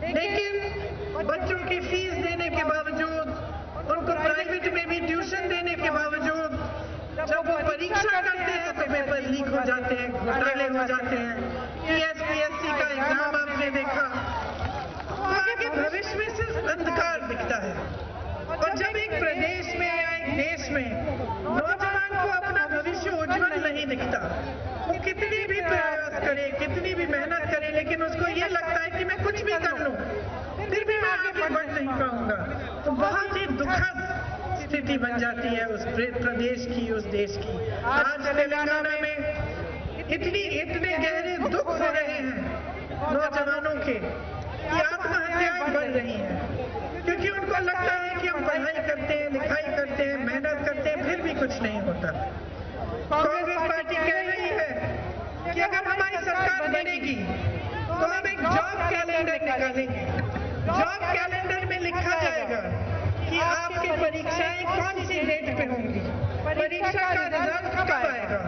लेकिन बच्चों की फीस देने के बावजूद, उनको प्राइवेट में भी ट्यूशन देने के बावजूद, जब वो परीक्षा करते हैं तो पेपर लीक हो जाते हैं, घोटाले हो जाते हैं। PSPSC का एग्जाम आपने देखा, आगे भविष्य में सिर्फ अंधकार दिखता है। और जब एक प्रदेश में या एक देश में नौजवान को अपना भविष्य उज्जवल नहीं दिखता, वो कितनी भी प्रयास करे, कितनी भी मेहनत करे, लेकिन उसको ये लगता है कि मैं कुछ भी कर लूं फिर भी मैं आगे बढ़ नहीं पाऊंगा, तो बहुत ही दुखद स्थिति बन जाती है उस प्रदेश की, उस देश की। आज तेलंगाना में इतने गहरे दुख हो रहे हैं नौजवानों के कि आत्महत्याएं बढ़ रही हैं, क्योंकि उनको लगता है कि हम पढ़ाई करते हैं, लिखाई करते हैं, मेहनत करते हैं, फिर भी कुछ नहीं होता। कांग्रेस पार्टी कह रही है कि अगर हमारी सरकार बनेगी तो हम एक जॉब कैलेंडर निकालेंगे। जॉब कैलेंडर में लिखा जाएगा कि आपकी परीक्षाएं कौन सी डेट पे होंगी, परीक्षा का रिजल्ट कब आएगा,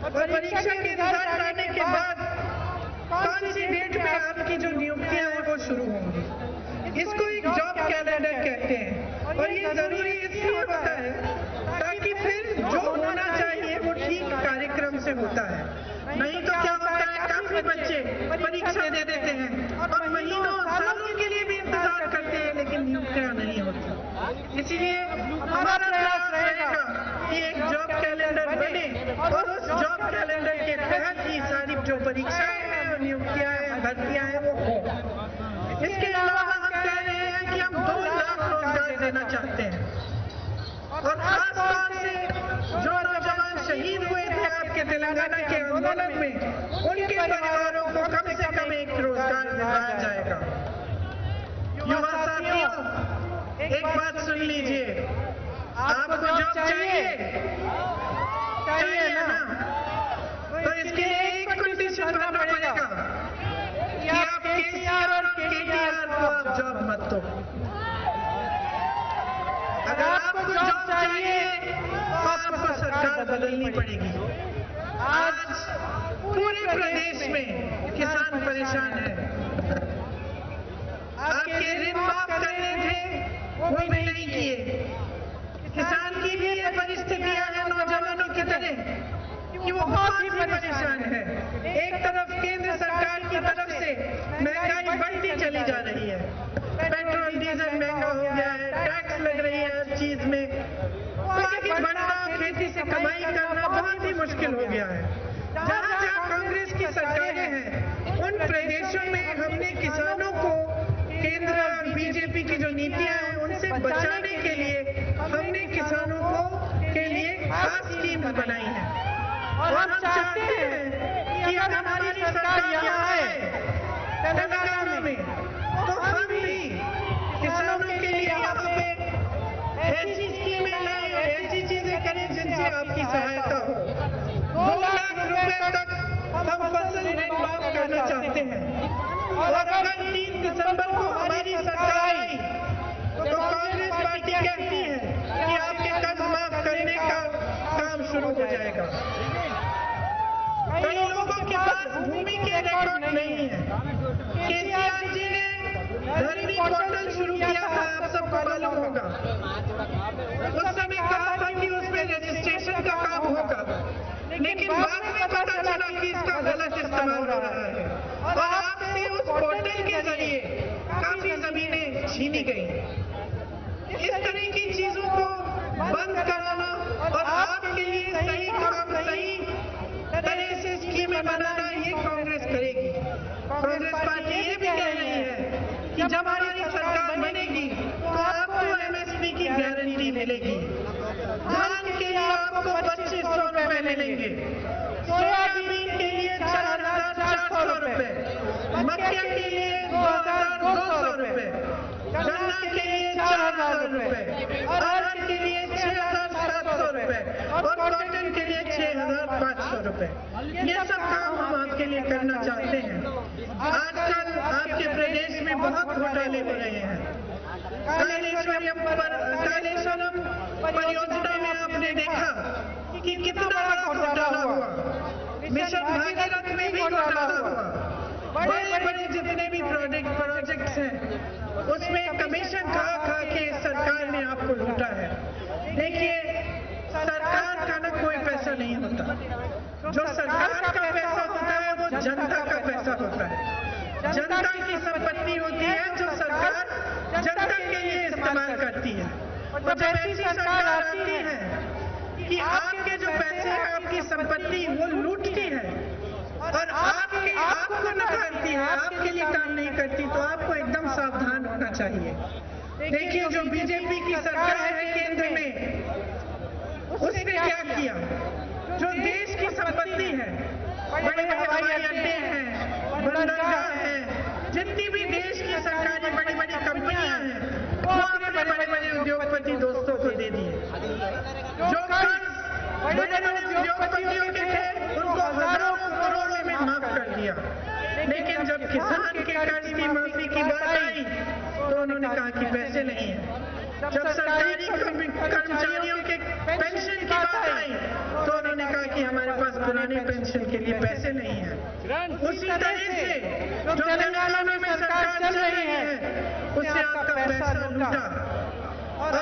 और परीक्षा के रिजल्ट आने के बाद कौन सी डेट पे आपकी जो नियुक्तियां हैं वो शुरू होंगी। इसको एक जॉब कैलेंडर कहते हैं, और ये जरूरी इसलिए होता है ताकि फिर जो होना चाहिए वो ठीक कार्यक्रम से होता है। नहीं तो क्या होता है, काफी बच्चे परीक्षा दे देते हैं और महीनों सालों के लिए भी इंतजार करते हैं, लेकिन नियुक्तियां नहीं होती। इसीलिए हमारा प्रयास रहेगा कि एक जॉब कैलेंडर बने और उस जॉब कैलेंडर के तहत ही सारी जो परीक्षाएं हैं, नियुक्तियां हैं, भर्तियां हैं वो हो। इसके अलावा हम कह रहे हैं कि हम 2 लाख रोजगार देना चाहते हैं, और खास तौर से जो नौजवान शहीद हुए थे आपके तेलंगाना के आंदोलन में, उनके परिवारों को कम से कम एक रोजगार दिलाया जाएगा। युवा साथियों, एक बात सुन लीजिए, आपको जॉब चाहिए ना, तो इसके लिए एक कंडीशन करना पड़ेगा कि आप KCR और KTR को आप जॉब मत दो। अगर आपको जॉब चाहिए तो आपको सरकार बदलनी पड़ेगी। आज पूरे प्रदेश में किसान परेशान है। आपके ऋण माफ करने थे वो भी नहीं किए। किसान की भी ये परिस्थितियां हैं नौजवानों की तरह कि वो बहुत ही परेशान है। एक तरफ केंद्र सरकार की तरफ से महंगाई बढ़ती चली जा रही है, पेट्रोल डीजल महंगा हो गया है, टैक्स लग रही है हर चीज में, आगे बढ़ना, खेती से कमाई करना बहुत ही मुश्किल हो गया है। जहाँ जहाँ कांग्रेस की सरकारें हैं उन प्रदेशों में हमने किसानों को केंद्र और बीजेपी की जो नीतियां हैं उनसे बचाने के लिए हमने किसानों को के लिए खास स्कीम बनाई है, और हम चाहते हैं कि अगर हमारी सरकार यहाँ आए तेलंगाना में तो हम भी किसानों के लिए यहाँ पे ऐसी स्कीमें लाएं, ऐसी चीजें करें जिनसे आपकी सहायता हो। 2 लाख रुपए तक हम फसल ऋण माफ करना चाहते हैं, और अगर 3 दिसंबर को हमारी सरकार आई तो कांग्रेस पार्टी कहती है कि आपके कर्ज माफ करने का काम शुरू हो जाएगा। कई लोगों के पास भूमि के रिकॉर्ड नहीं है। KCR जी ने धरती पोर्टल शुरू किया था, आप सबको मालूम होगा। उस समय कहा था कि उसमें रजिस्ट्रेशन का काम होगा, लेकिन बाद में पता चला कि इसका गलत इस्तेमाल हो रहा है, और आपसे उस पोर्टल के जरिए काफी जमीनें छीनी गई। इस तरह की चीजों को बंद कराना और आपके लिए सही काम सही तरह से स्कीमें बनाना ये कांग्रेस करेगी। कांग्रेस पार्टी ये भी कह रही है कि जब हमारी सरकार बनेगी तो आपको MSP की गारंटी मिलेगी। धान के लिए आपको 2500 रुपए मिलेंगे, सोयाबीन के लिए 4400 रुपए, मक्के के लिए 2200 रुपए, गन्ना के लिए 4000 रुपए, अरहर के लिए 6700 रुपए, और कॉटन के लिए 6500 रुपए। ये सब काम हम आपके लिए करना चाहते हैं। आजकल आपके प्रदेश में बहुत घोटाले हो रहे हैं। कालेश्वरम परियोजना में आपने देखा कि कितना बड़ा घोटाला हुआ। मिशन भागीरथ में भी घोटाला हुआ। बड़े बड़े जितने भी प्रोजेक्ट टैक्स है उसमें कमीशन खा खा के सरकार ने आपको लूटा है। देखिए, सरकार का ना कोई पैसा नहीं होता। जो सरकार का पैसा होता है वो जनता का पैसा होता है। जनता की संपत्ति होती है जो सरकार जनता के लिए इस्तेमाल करती है। और जब ऐसी सरकार आती है कि आपके जो पैसे हैं, आपकी संपत्ति वो लूटती है और आपको नकारती है, आपके लिए काम नहीं करती, तो आपको एकदम सावधान होना चाहिए। देखिए, जो बीजेपी की सरकार है केंद्र में, उसने क्या किया? जो देश की संपत्ति है, बड़े बड़े हवाई अड्डे हैं, बंदरगाह हैं, जितनी भी देश की सरकारी बड़ी बड़ी कंपनियां हैं, वो अपने बड़े बड़े उद्योगपति दोस्तों को दे दिए। जो कर्ज बड़े बड़े उद्योगपतियों के थे, उनको हजारों करोड़ों में माफ कर दिया। लेकिन जब किसान के कर्ज की माफी की बात आई तो उन्होंने कहा कि पैसे नहीं है। जब सरकारी कर्मचारियों के पेंशन की बात आई तो उन्होंने कहा कि हमारे पास पुराने पेंशन के लिए पैसे नहीं है। उसी तरह से जो तेलंगाना में सरकार चल रही है, उससे आपका पैसा लूटा और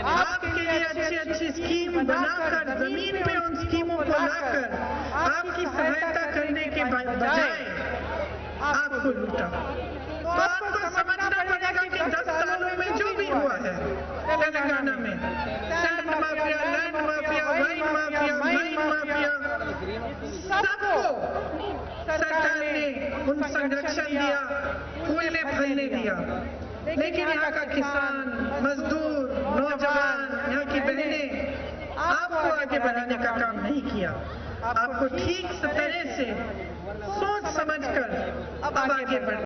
आपके लिए अच्छी अच्छी स्कीम बनाकर जमीन पे उन स्कीमों को लाकर आपकी सहायता करने के बजाय आपको लूटा। तो आपको समझना पड़ेगा कि 10 सालों में जो भी हुआ है तेलंगाना में, sand mafia, land mafia, wine mafia, mine mafia, सबको सरकार ने उन संरक्षण दिया, फूलने फलने दिया। लेकिन यहाँ का किसान, मजदूर, नौजवान, यहाँ की बहनें आपको आगे बढ़ाने का काम नहीं किया। आपको ठीक तरह से सोच समझकर अब आगे बढ़